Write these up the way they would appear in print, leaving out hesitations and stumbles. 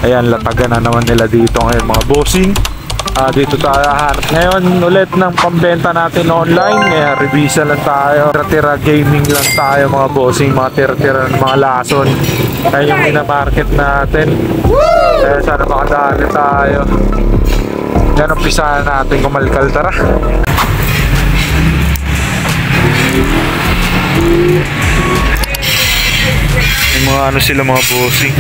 Ayan, latagan na naman nila dito ngayon mga bossing. Dito tayo hanap ngayon ulit ng pambenta natin online. Revisa lang tayo, tira-tira gaming lang tayo mga bossing. Mga tira-tira ng mga lason. Kaya yung minamarket natin. Kaya sana makadali tayo. Yan, umpisahan natin kumalkal, tara. Yung mga ano sila mga bossing,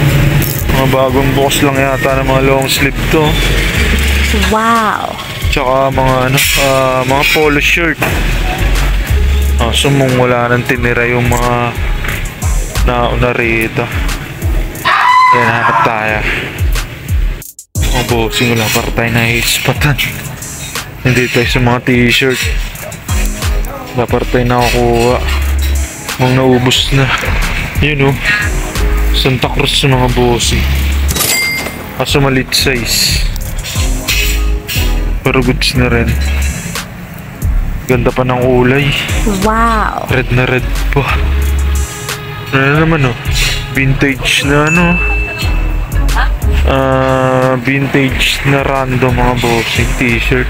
mga bagong box lang yata ng mga long sleeve to. Wow. Tsaka mga ano, mga polo shirt. Sumong wala nang tinira yung mga nauna rito. Yan, hanap tayo. Mga bossing, wala para tayo nahispatan. Hindi tayo sa mga t-shirt. Wala para tayo nakakuha. Mga naubos na. Yun o, Santa Cruz sa mga bossing. Kaso maliit size, pero goods na rin. Ganda pa ng kulay. Wow. Red na red pa. Ano naman o, vintage na ano, vintage na random mga bossing t-shirt.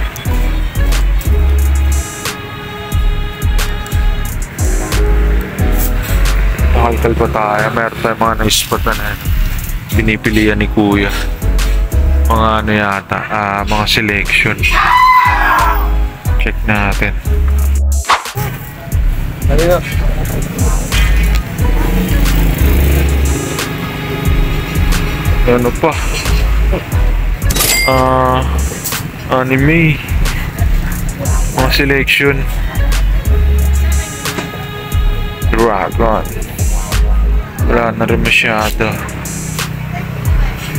Nakalkal pa tayo. Meron tayo mga na-spot na pinipilian ni kuya. Mga ano yata, mga selection. Check natin. Ano pa? Anime. Mga selection. Dragon. Wala na rin masyado.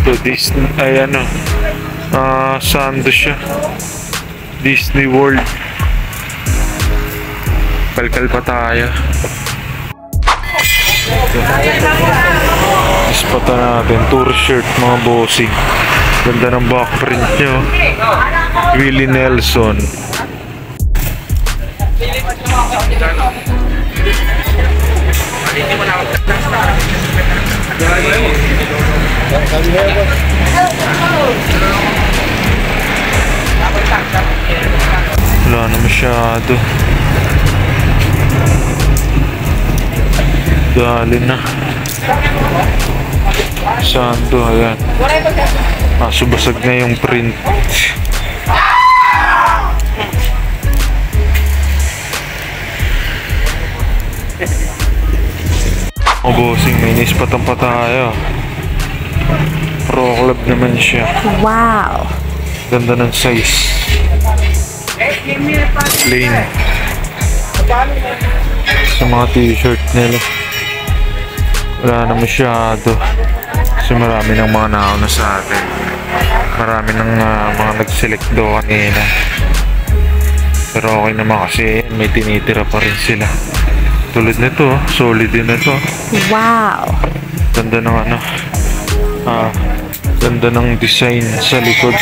So Disney, ay ano, sando siya, Disney World. Kalkal pa tayo. Ispatan natin tour shirt mga bossing. Ganda ng back print nyo. Willie Nelson. Wala na masyado. Dali na. Sando, ayan. Subasag na yung print. O bossing, may nispatan pa tayo. Pro Club naman siya. Wow. Ganda ng size. Plain. Sa mga t-shirt nila, wala na masyado. Kasi marami ng mga nauna sa atin. Marami ng mga nag-select do kanina. Pero okay naman kasi may tinitira pa rin sila. Tulad nito, solid din ito. Wow. Ganda ng ano, ganda ng design sa likod.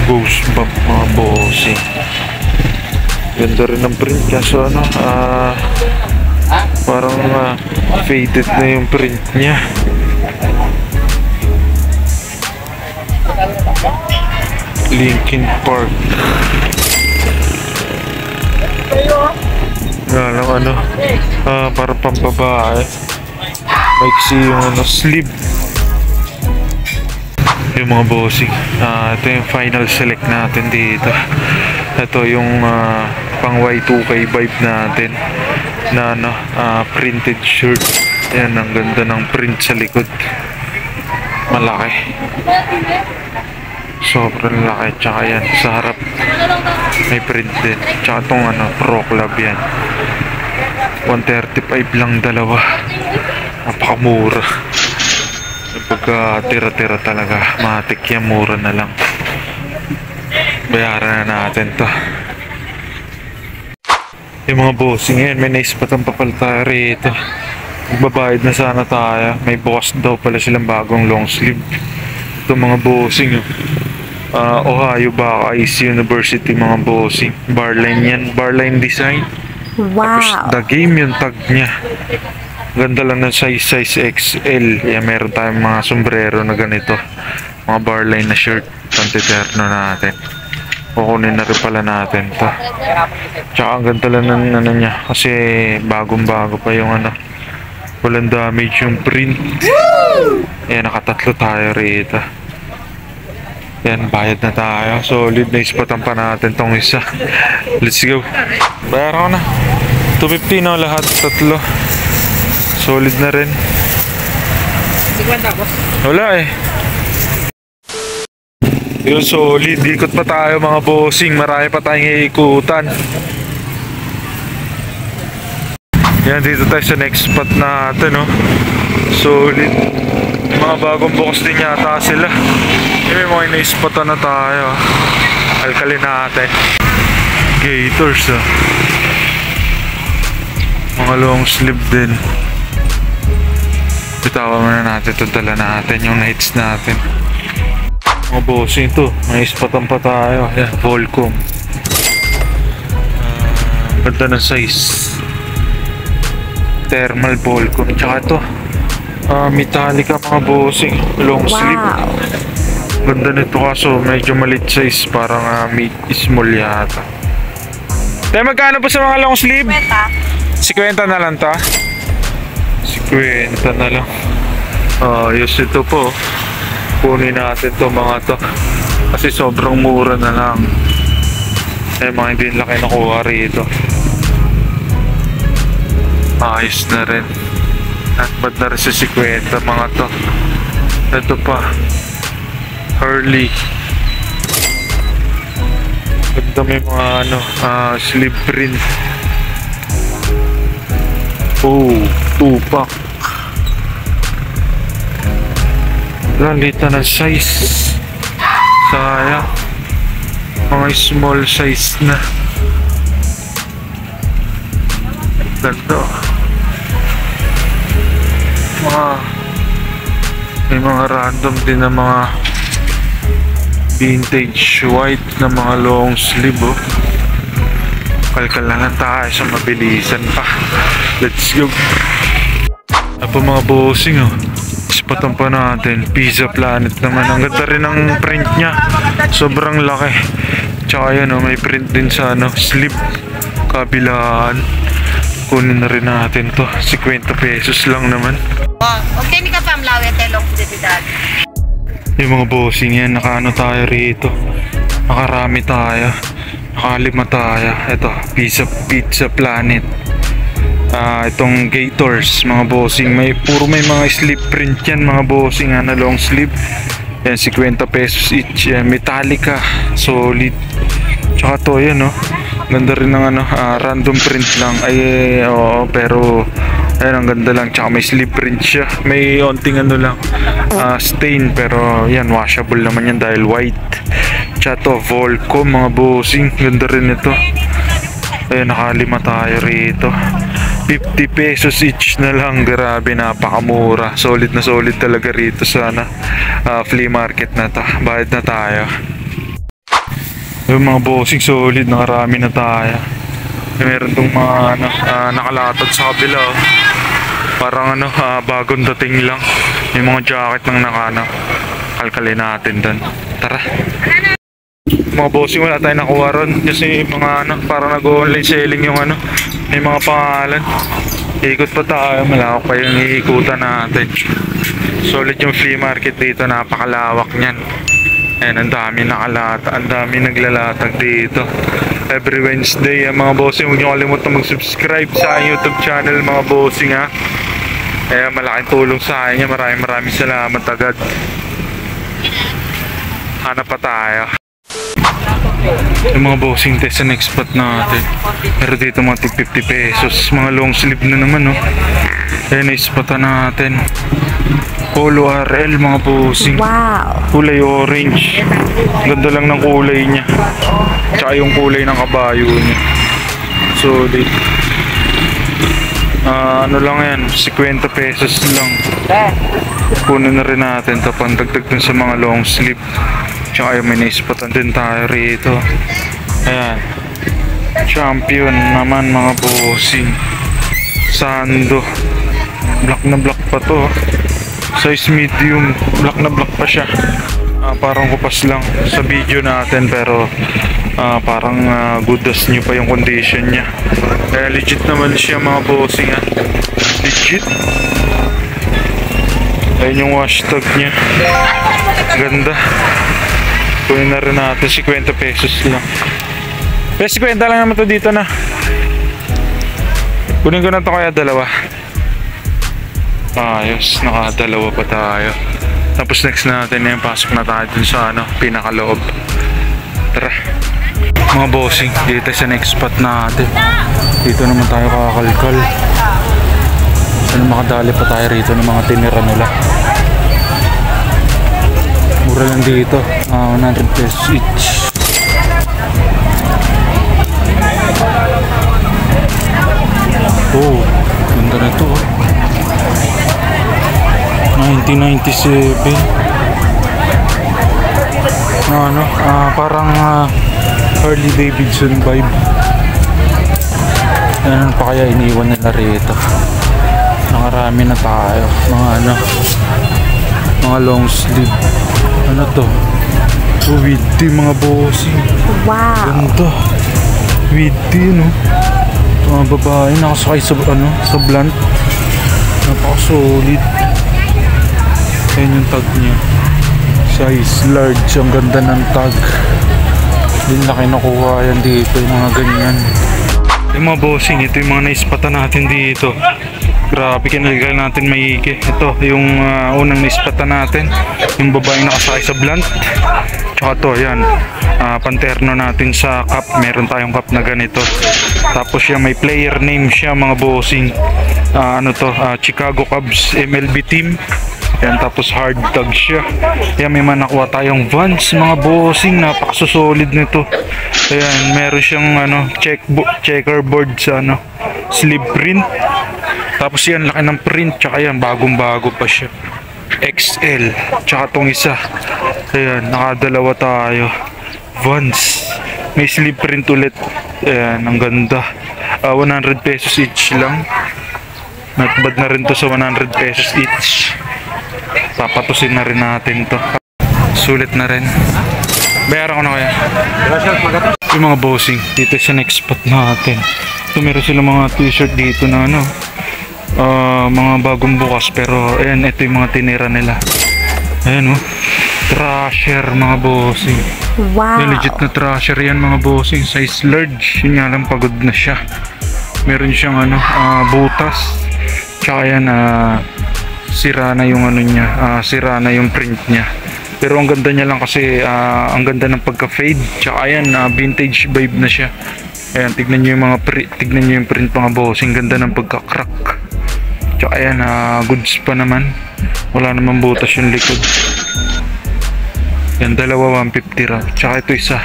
Goosebump mga bossing. Ganda rin ng print kaso ano, parang faded na yung print niya. Linkin Park. Yan ang ano, para pambabae. Maiksi yung ano, sleeve. Yung mga bossing, ito yung final select natin dito. Ito yung pang Y2K vibe natin na ano, printed shirt. Yan, ang ganda ng print sa likod. Malaki, sobrang laki. Tsaka yan sa harap may print din. Tsaka itong ano, Pro Club yan, 135 lang dalawa. Napakamura. Pagka tira-tira talaga, matik yan, mura na lang. Bayaran na natin to. Yung mga bossing yan, may naispatan pa pala tayo rito. Magbabayad na sana tayo. May boss daw pala silang bagong long sleeve. Ito mga bossing, Ohio Buckeyes University mga bossing. Barline yan, Barline design. Wow. Tapos The Game yung tag niya. Ganda lang ng size XL. Yan, meron tayong mga sombrero na ganito. Mga barline na shirt. Pantiterno natin. Kukunin na rin pala natin to. Tsaka ang ganda lang ng ano niya. Kasi bagong bago pa yung ano. Walang damage yung print. Ayan, nakatatlo tayo rito. Yan, bayad na tayo. Solid na ispatan pa natin tong isa. Let's go. Bayaran ko na. 250 na lahat. Tatlo. Solid na rin. Wala eh. Yung solid. Ikot pa tayo mga bossing. Marami pa tayong iikutan. Yan, dito tayo sa next spot natin, no? Solid. Mga bagong bukas din yata sila. May mga ina-spotan na tayo. Alkali natin. Gators, ah. Mga long sleeve din. Bitawan muna natin ito. Dala natin yung nights natin. Mga bossing ito. May spotan pa tayo. Yan, Volcom. Ganda ng size. Thermal Volcom. Tsaka ito. Metallica mga bossing. Long sleeve. Ganda nito kaso medyo malit size. Parang small yata. Tayo magkano po sa mga long sleeve? 50 na lang ta. 50 na lang. Yes, ito po. Kunin natin to mga to. Kasi sobrang mura na lang. Mga hindi laki nakuha rito. Ayos na rin. Nakbad na rin sa 50 mga to. Ito pa. Hurley. Ganda may mga sleeve print. Tupak. Lalita ng size. Sayang. Mga small size na. Ganda. May mga random din na mga vintage white na mga long sleeve, oh. Kalkalangan tayo sa mabilisan pa. Let's go. Apo mga bossing, oh. Ispatan pa natin. Pizza Planet naman. Ang ganda rin ang print niya. Sobrang laki. Tsaka yan, oh, may print din sa sleeve. Kabilaan. Kunin na rin natin to. 50 pesos lang naman. Okay, ni ka pamlawi at telong debidad. Yung mga bossing yan, nakaano tayo rito. Nakarami tayo. Nakalima tayo. Ito, Pizza Planet. Itong Gators, mga bossing. Puro may mga sleeve print yan, mga bossing. Long sleeve. Yan, 50 pesos each. Yan, Metallica. Solid. Tsaka to, yan, no? Ganda rin ng random print lang. Pero ayun, ang ganda lang. Tsaka may sleeve print siya. May onting lang, stain. Pero yan, washable naman yan dahil white. Tsaka to, Volcom, mga bossing. Ganda rin ito. Ayun, nakalima tayo rito. 50 pesos each na lang. Grabe, napakamura. Solid na solid talaga rito sa flea market na to. Bayad na tayo. Yung mga bossing, solid, nakarami na tayo. Meron tong mga nakalatag sa kabila, oh. Parang bagong dating lang. May mga jacket ng kalkalin natin doon. Tara. Mga bossing, wala tayo nakuha ron. Kasi mga parang nag-online selling yung may mga pangalan. Ikot pa tayo, malawak pa yung iikutan natin. Solid yung flea market dito, napakalawak niyan. Ayan, ang dami nakalata, ang dami naglalatag dito. Every Wednesday, mga bossing, huwag niyo kalimutan mag-subscribe sa aking YouTube channel, mga bossing, ha. Ayan, malaking tulong sa akin. Maraming salamat agad. Hanap pa tayo. Yung mga bossing test sa next spot natin. Pero dito mga tig 50 pesos. Mga long sleeve na naman, no. Ayan, na-spotan natin. Polo RL, mga bossing. Wow. Kulay orange. Ganda lang ng kulay niya. Tsaka yung kulay ng kabayo niya. Solid. Lang yan, 50 pesos lang. Kunin na rin natin ito, pandagdag dun sa mga long sleeve. Tsaka yung may na-spotan din tayo rito. Ayan. Champion naman, mga bossing. Sando. Black na black pa to. Size medium. Black na black pa siya. Parang kupas lang sa video natin, pero parang good as new pa yung condition niya. Kaya legit naman siya mga bossing ha. Legit. Ayun yung hashtag niya. Ganda. Kunin na rin natin, 50 pesos lang. Pero 50 lang naman to dito na. Kunin ko na to kaya dalawa. Ayos, nakadalawa pa tayo. Tapos next natin na yung pasok na tayo dun sa pinakaloob. Tara. Mga bossing, dito sa next spot natin. Dito naman tayo kakalkal. Sana makadali pa tayo rito ng mga tinira nila. Mura lang dito, 100 pesos each. Oh, ganda na ito. 1997. Parang Harley Davidson vibe. Ano pa kaya iniwan nila rito? Nakarami na tayo. Mga long sleeve. Ano to? Widty mga bossing. Wow. Ganda. Widty, no? Mga babae nakasakay sa blunt. Napaka-solid. Ayan yung tag niya. Size large. Ang ganda ng tag. Hindi na kinukuha yan dito. Yung mga ganyan. Yung mga bossing, ito yung mga naispatan natin dito. Grabe, kinaligal natin maigi. Ito, yung unang naispatan natin. Yung babae nakasakay sa blunt. Tsaka to, yan. Panterno natin sa cup. Meron tayong cup na ganito. Tapos siya, may player name siya mga bossing. Chicago Cubs MLB team. Yan, tapos hard tag siya. Yan, may nakuha tayong Vans mga bossing. Napakasolid nito. Ayan, meron siyang checkerboard sa sleeve print. Tapos yan, laki ng print. Tsaka yan, bagong bago pa siya. XL. Tsaka tong isa. Ayan, nakadalawa tayo. Vans. May sleeve print ulit. Ayan, ang ganda. 100 pesos each lang. Not bad na rin to sa 100 pesos each. Papatusin na rin natin to. Sulit na rin. Bayaran ko na kaya. Yung mga bossing, dito sa next spot natin. So, meron sila mga t-shirt dito na mga bagong bukas. Pero ayan, ito yung mga tinira nila. Ayan Thrasher mga bossing. Wow. Yung legit na Thrasher yan mga bossing. Size large. Yun nga lang, pagod na siya. Meron siyang butas. Tsaka yan sira na yung niya, sira na yung print niya. Pero ang ganda niya lang kasi ang ganda ng pagka-fade. Tsaka ayan, vintage vibe na siya. Ayan, tignan niyo yung tignan niyo yung print mga bossing. Ganda ng pagka-crack. Tsaka ayan, goods pa naman. Wala naman butas yung likod. Yan, dalawa 150 raw. Tsaka ito isa,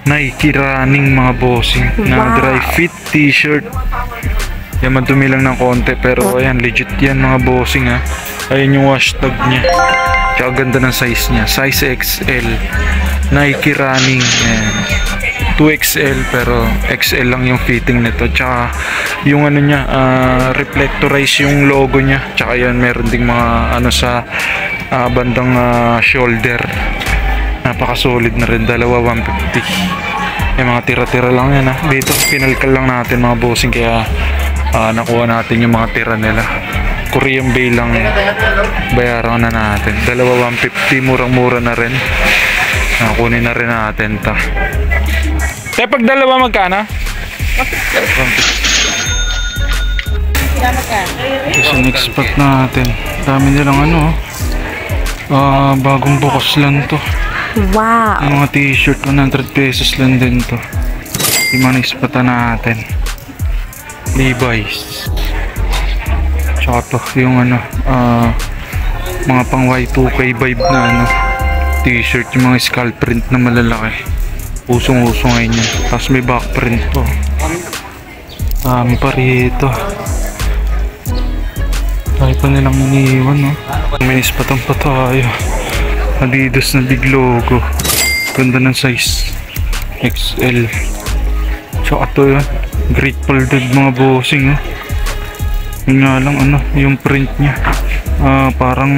Nike running mga bossing. Na dry fit t-shirt. Yan, madumi lang ng konti, pero ayan, legit yan mga bossing ha. Ayan yung hashtag niya. Tsaka ganda ng size niya. Size XL. Nike running. Ayan. 2XL pero XL lang yung fitting nito. Tsaka yung niya, reflectorize yung logo niya. Tsaka yan, meron ding mga sa bandang shoulder. Napaka-solid na rin. Dalawa 150. Yung mga tira-tira lang yan Dito, pinalkal lang natin mga bossing, kaya nakuha natin yung mga tira nila. Korean Bay lang, bayaran na natin. Dalawa 150, murang-mura na rin. Kunin na rin natin ta. Pag dalawa magkano? Sa next spot natin, dami nilang bagong bukas lang to. Wow. Yung mga t-shirt, 100 pesos lang din to. Yung mga next spot natin, Levi's. Tsaka to, yung mga pang Y2K vibe na t-shirt, yung mga skull print na malalaki. Usong-usong ngayon yan. Tapos may back print to. Dami pa rito. Dahil pa nilang iniiwan May nispatan pa tayo. Adidas na big logo. Ganda ng size XL. Tsaka to yun, Grateful Dead mga bossing Yun nga lang ano, yung print niya. Parang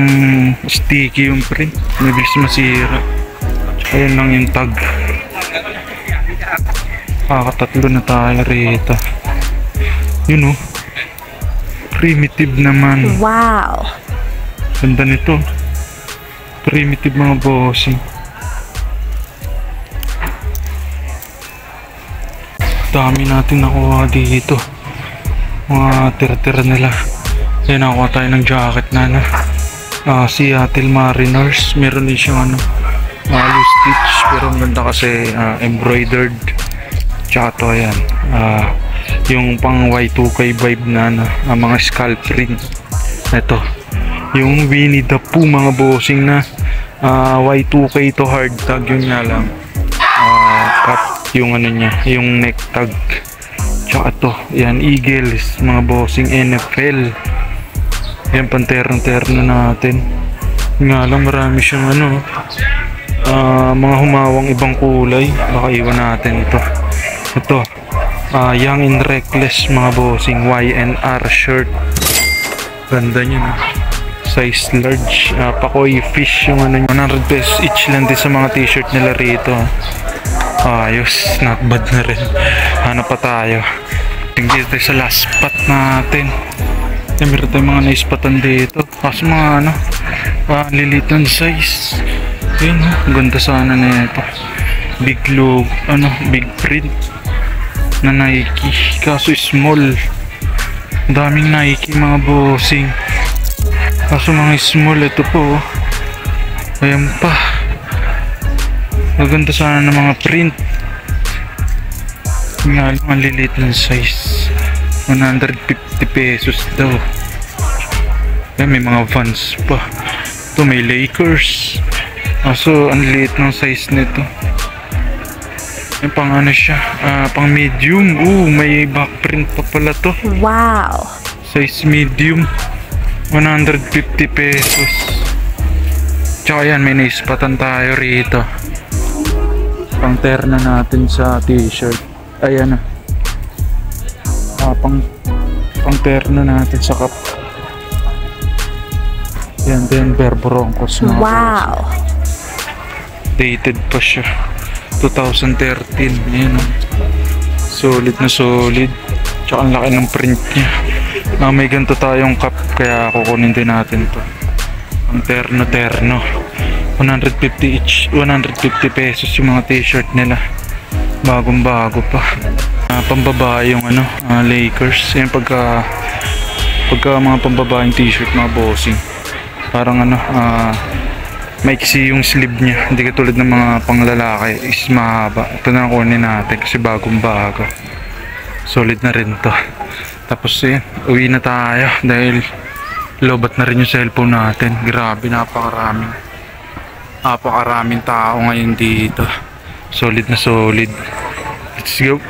sticky yung print. Mabilis masira. Ayan lang yung tag. Kakatatlo na tayo rito. Yun oh. Primitive naman. Wow. Ganda nito. Primitive mga bossing. Dami natin nakuha dito. Mga tira-tira nila. Ayan, nakuha tayo ng jacket na ano. Seattle Mariners. Meron din siyang ano, loose stitch. Pero ang ganda kasi embroidered. Tsaka to, ayan. Yung pang Y2K vibe na ano, mga scalp print. Ito. Yung Winnie the Pooh mga bossing na Y2K to hard tag. Yun nga lang. Cut yung ano niya, yung neck tag. Tsaka to, yan, Eagles, mga bossing NFL. Yan, panterno-terno natin. Nga lang, marami siyang ano, mga humawang ibang kulay. Baka iwan natin ito. Ito, Young and Reckless, mga bossing, YNR shirt. Ganda niya na. Size large, Pakoy fish yung ano, 100 pesos each lang din sa mga t-shirt nila rito. Ayos, not bad na rin. Hanap pa tayo. Tingin tayo sa last spot natin. Meron tayong mga naispatan dito. Kaso mga ano, lilit ng size. Yun, ganda sana na ito. Big logo, ano, big print na Nike. Kaso small. Daming Nike mga bossing. Kaso mga small, ito po. Ayan pa. Maganda sana ng mga print. Nga lang, ang lilit ng size. 150 pesos daw. Ayan, may mga Vans pa. Ito may Lakers. Kaso ang liit ng size nito. Ayan, pang ano siya, pang medium. May back print pa pala to. Wow. Size medium. 150 pesos. Tsaka yan, may naispatan tayo rito. Pang terna natin sa t-shirt. Ayan na. Pang terna natin sa cup. Yan din, Broncos. Wow. Dated pa siya. 2013. Ayan o. Solid na solid. Tsaka ang laki ng print niya. May ganito tayong cup, kaya kukunin din natin to. Ang terno. 150 each, 150 pesos yung mga t-shirt nila. Bagong bago pa. Pambabae yung ano, Lakers. Yan pagka mga pambabaeng t-shirt mga bossing. Parang ano, maiksi yung sleeve niya. Hindi katulad ng mga panglalaki is mahaba. Ito na kunin natin kasi bagong bago. Solid na rin to. Tapos yan, uwi na tayo dahil lobat na rin yung cellphone natin. Grabe, napakaraming tao ngayon dito. Solid na solid. Let's go.